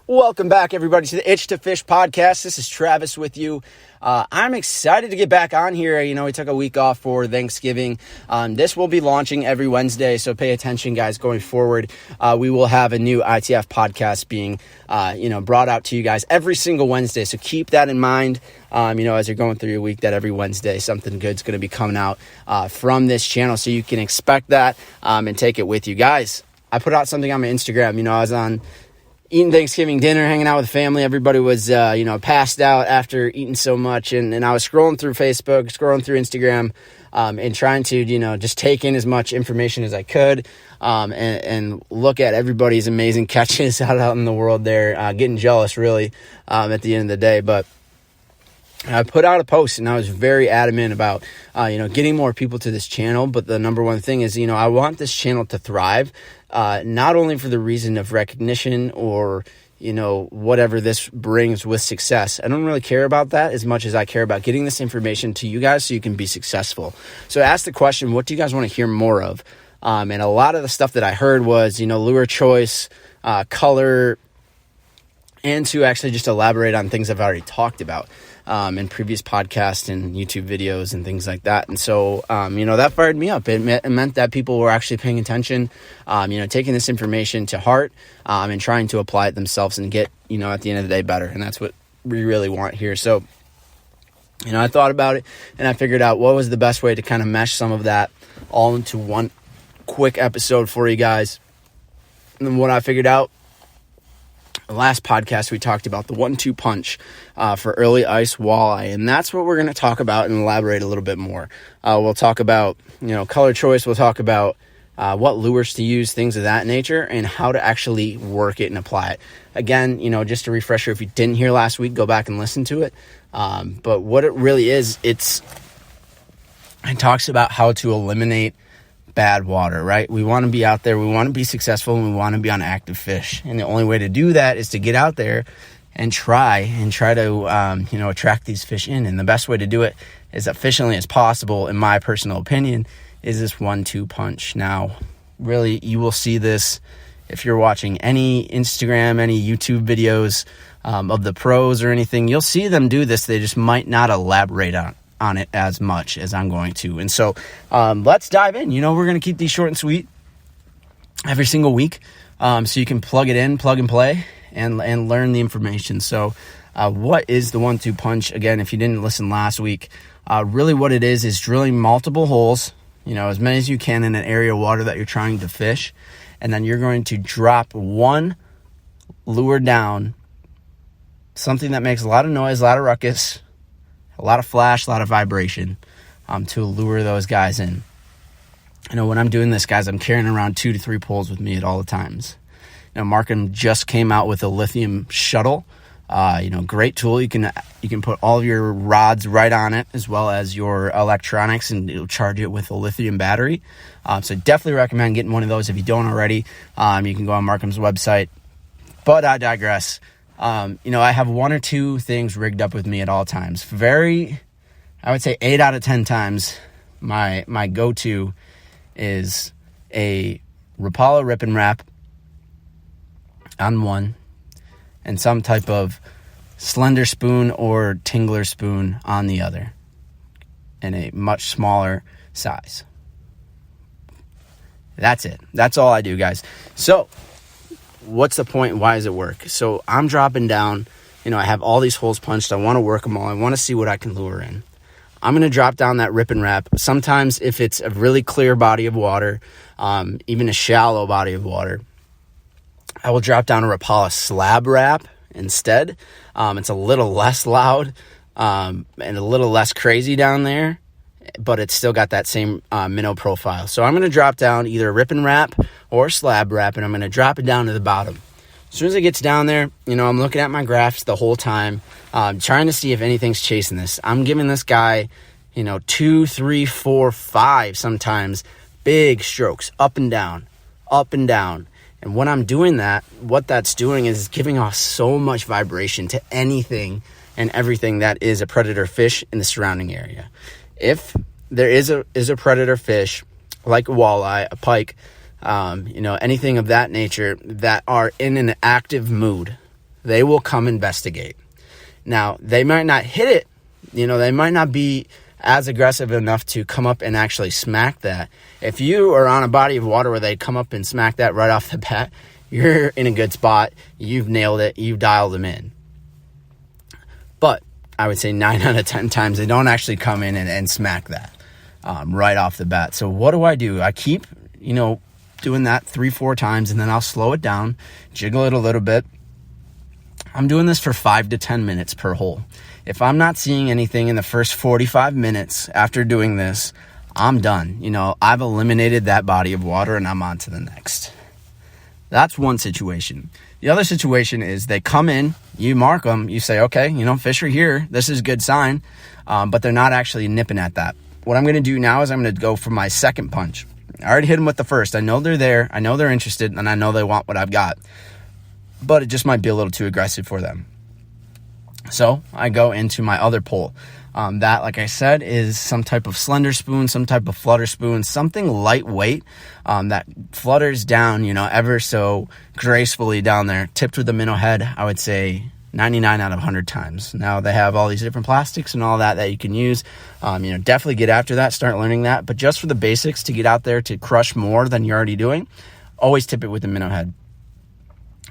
Welcome back, everybody, to the Itch to Fish podcast. This is Travis with you. I'm excited to get back on here. We took a week off for Thanksgiving. This will be launching every Wednesday, so pay attention, guys, going forward. We will have a new ITF podcast being, brought out to you guys every single Wednesday, so keep that in mind, as you're going through your week, that every Wednesday something good's going to be coming out from this channel, so you can expect that and take it with you. Guys, I put out something on my Instagram. I was on eating Thanksgiving dinner, hanging out with the family. Everybody was, passed out after eating so much. And I was scrolling through Facebook, scrolling through Instagram, and trying to, just take in as much information as I could, and look at everybody's amazing catches out in the world there, getting jealous, really, at the end of the day. But I put out a post, and I was very adamant about, getting more people to this channel. But the number one thing is, I want this channel to thrive, not only for the reason of recognition or, whatever this brings with success. I don't really care about that as much as I care about getting this information to you guys so you can be successful. So I asked the question, what do you guys want to hear more of? And a lot of the stuff that I heard was, lure choice, color, and to actually just elaborate on things I've already talked about in previous podcasts and YouTube videos and things like that. And so, that fired me up. It meant that people were actually paying attention, taking this information to heart, and trying to apply it themselves and get, at the end of the day, better. And that's what we really want here. So, I thought about it, and I figured out what was the best way to kind of mesh some of that all into one quick episode for you guys. And then what I figured out, last podcast, we talked about the 1-2 punch for early ice walleye, and that's what we're going to talk about and elaborate a little bit more. We'll talk about, color choice. We'll talk about what lures to use, things of that nature, and how to actually work it and apply it. Again, just a refresher, if you didn't hear last week, go back and listen to it. But what it really is, it talks about how to eliminate bad water, right? We want to be out there, we want to be successful, and we want to be on active fish. And the only way to do that is to get out there and try to, attract these fish in. And the best way to do it as efficiently as possible, in my personal opinion, is this 1-2 punch. Now, really, you will see this if you're watching any Instagram, any YouTube videos of the pros or anything. You'll see them do this. They just might not elaborate on it as much as I'm going to. And so let's dive in. We're going to keep these short and sweet every single week, so you can plug it in, plug and play, and learn the information. So what is the 1-2 punch? Again, if you didn't listen last week, really what it is drilling multiple holes, as many as you can in an area of water that you're trying to fish, and then you're going to drop one lure down, something that makes a lot of noise, a lot of ruckus, a lot of flash, a lot of vibration, to lure those guys in. When I'm doing this, guys, I'm carrying around 2 to 3 poles with me at all the times. Markham just came out with a lithium shuttle. Great tool. You can put all of your rods right on it, as well as your electronics, and it'll charge it with a lithium battery. So definitely recommend getting one of those if you don't already. You can go on Markham's website. But I digress. I have 1 or 2 things rigged up with me at all times. I would say 8 out of 10 times, my go-to is a Rapala Rip and Wrap on one, and some type of slender spoon or tingler spoon on the other, in a much smaller size. That's it. That's all I do, guys. So what's the point? Why does it work? So I'm dropping down, I have all these holes punched. I want to work them all. I want to see what I can lure in. I'm going to drop down that Rip and Wrap. Sometimes if it's a really clear body of water, even a shallow body of water, I will drop down a Rapala Slab Wrap instead. It's a little less loud and a little less crazy down there, but it's still got that same minnow profile. So I'm going to drop down either a Rip and Wrap or a Slab Wrap, and I'm going to drop it down to the bottom. As soon as it gets down there, I'm looking at my graphs the whole time, trying to see if anything's chasing this. I'm giving this guy, 2, 3, 4, 5 sometimes big strokes up and down, up and down. And when I'm doing that, what that's doing is giving off so much vibration to anything and everything that is a predator fish in the surrounding area. If there is a predator fish like a walleye, a pike, anything of that nature that are in an active mood, they will come investigate. Now, they might not hit it, they might not be as aggressive enough to come up and actually smack that. If you are on a body of water where they come up and smack that right off the bat, you're in a good spot. You've nailed it. You've dialed them in. But I would say 9 out of 10 times they don't actually come in and smack that right off the bat. So what do? I keep, doing that 3-4 times, and then I'll slow it down, jiggle it a little bit. I'm doing this for 5 to 10 minutes per hole. If I'm not seeing anything in the first 45 minutes after doing this, I'm done. I've eliminated that body of water and I'm on to the next. That's one situation. The other situation is they come in, you mark them, you say, okay, fish are here. This is a good sign, but they're not actually nipping at that. What I'm going to do now is I'm going to go for my second punch. I already hit them with the first. I know they're there. I know they're interested, and I know they want what I've got. But it just might be a little too aggressive for them. So I go into my other pole. That, like I said, is some type of slender spoon, some type of flutter spoon, something lightweight that flutters down, ever so gracefully down there, tipped with a minnow head, I would say 99 out of 100 times. Now, they have all these different plastics and all that you can use. Definitely get after that, start learning that. But just for the basics, to get out there to crush more than you're already doing, always tip it with a minnow head.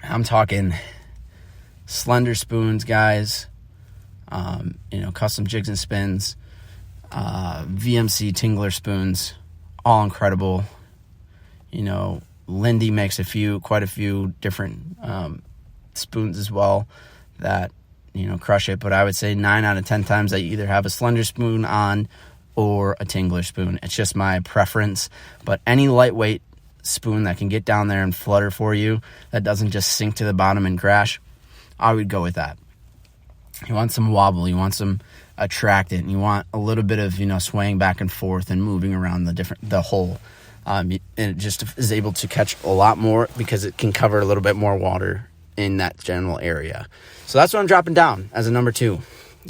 I'm talking slender spoons, guys, custom jigs and spins, VMC Tingler spoons, all incredible. Lindy makes quite a few different spoons as well that, crush it. But I would say 9 out of 10 times I either have a slender spoon on or a Tingler spoon. It's just my preference. But any lightweight spoon that can get down there and flutter for you, that doesn't just sink to the bottom and crash, I would go with that. You want some wobble, you want some attractant, you want a little bit of swaying back and forth and moving around the hole. And it just is able to catch a lot more because it can cover a little bit more water in that general area. So that's what I'm dropping down as a number 2.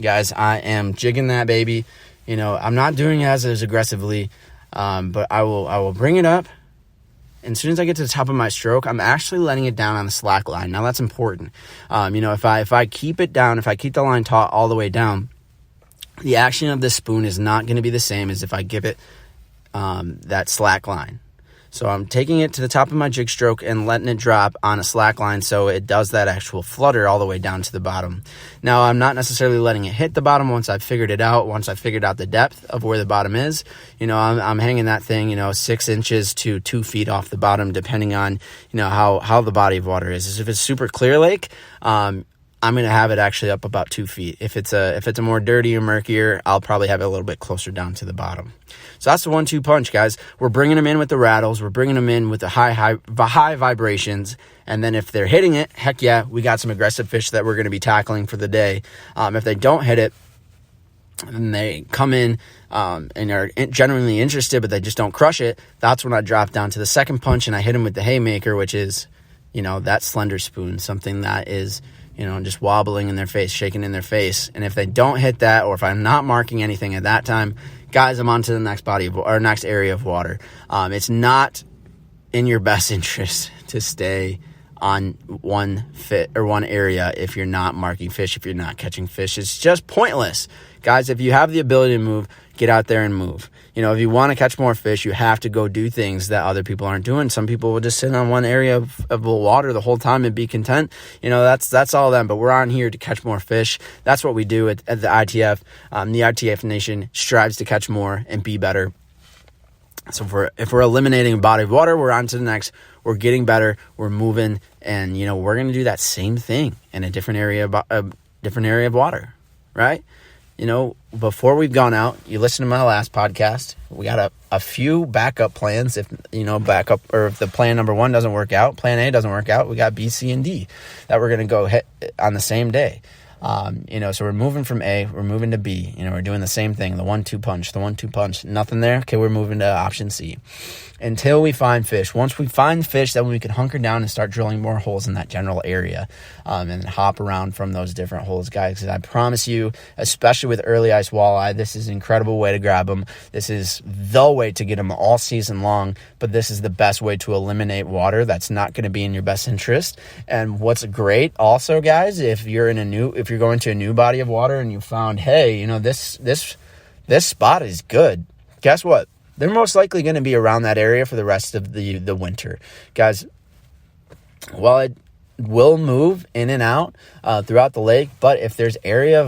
Guys, I am jigging that baby. I'm not doing it as aggressively, but I will bring it up. And as soon as I get to the top of my stroke, I'm actually letting it down on the slack line. Now, that's important. If I keep it down, if I keep the line taut all the way down, the action of this spoon is not going to be the same as if I give it that slack line. So I'm taking it to the top of my jig stroke and letting it drop on a slack line so it does that actual flutter all the way down to the bottom. Now, I'm not necessarily letting it hit the bottom once I've figured it out, once I've figured out the depth of where the bottom is. I'm hanging that thing, 6 inches to 2 feet off the bottom, depending on, how the body of water is. If it's super clear lake, I'm going to have it actually up about 2 feet. If it's a more dirty or murkier, I'll probably have it a little bit closer down to the bottom. So that's the 1-2 punch, guys. We're bringing them in with the rattles. We're bringing them in with the high vibrations. And then if they're hitting it, heck yeah, we got some aggressive fish that we're going to be tackling for the day. If they don't hit it, and they come in and are genuinely interested, but they just don't crush it, that's when I drop down to the second punch and I hit them with the haymaker, which is, that slender spoon, something that is, just wobbling in their face, shaking in their face. And if they don't hit that, or if I'm not marking anything at that time, guys, I'm on to the next next area of water. It's not in your best interest to stay on one area if you're not marking fish, if you're not catching fish. It's just pointless. Guys, if you have the ability to move, get out there and move. If you want to catch more fish, you have to go do things that other people aren't doing. Some people will just sit on one area of water the whole time and be content. That's all them. But we're on here to catch more fish. That's what we do at the ITF. The ITF Nation strives to catch more and be better. So if we're eliminating a body of water, we're on to the next. We're getting better. We're moving, and we're going to do that same thing in a different area of water, right? Before we've gone out, you listen to my last podcast. We got a few backup plans. If if the plan number 1 doesn't work out, plan A doesn't work out, we got B, C, and D that we're going to go hit on the same day. So we're moving from A, we're moving to B. We're doing the same thing, the 1-2 punch. Nothing there. Okay, we're moving to option C until we find fish. Once we find fish, then we can hunker down and start drilling more holes in that general area, and hop around from those different holes, guys. Because I promise you, especially with early ice walleye, this is an incredible way to grab them. This is the way to get them all season long, but this is the best way to eliminate water that's not going to be in your best interest. And what's great also, guys, if you're going to a new body of water and you found, hey, this spot is good, guess what? They're most likely going to be around that area for the rest of the winter. Guys, while it will move in and out throughout the lake, but if there's area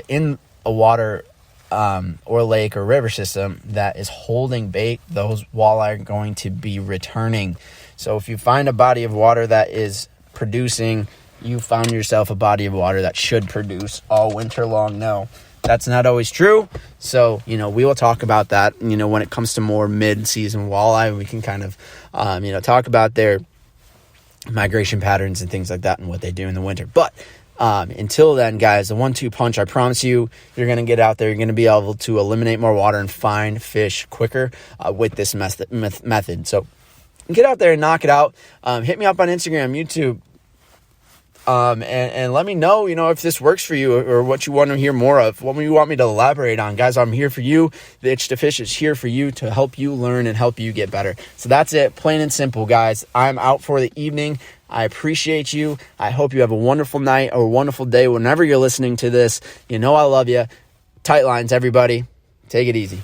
in a water or lake or river system that is holding bait, those walleye are going to be returning. So if you find a body of water that is producing, you found yourself a body of water that should produce all winter long. No, that's not always true. So, we will talk about that, when it comes to more mid-season walleye. We can kind of, talk about their migration patterns and things like that and what they do in the winter. But until then, guys, the 1-2 punch, I promise you, you're going to get out there. You're going to be able to eliminate more water and find fish quicker with this method. So get out there and knock it out. Hit me up on Instagram, YouTube. And let me know, if this works for you or what you want to hear more of, what you want me to elaborate on. Guys, I'm here for you. The Itch to Fish is here for you to help you learn and help you get better. So that's it, plain and simple, guys. I'm out for the evening. I appreciate you. I hope you have a wonderful night or a wonderful day whenever you're listening to this. I love you. Tight lines, everybody. Take it easy.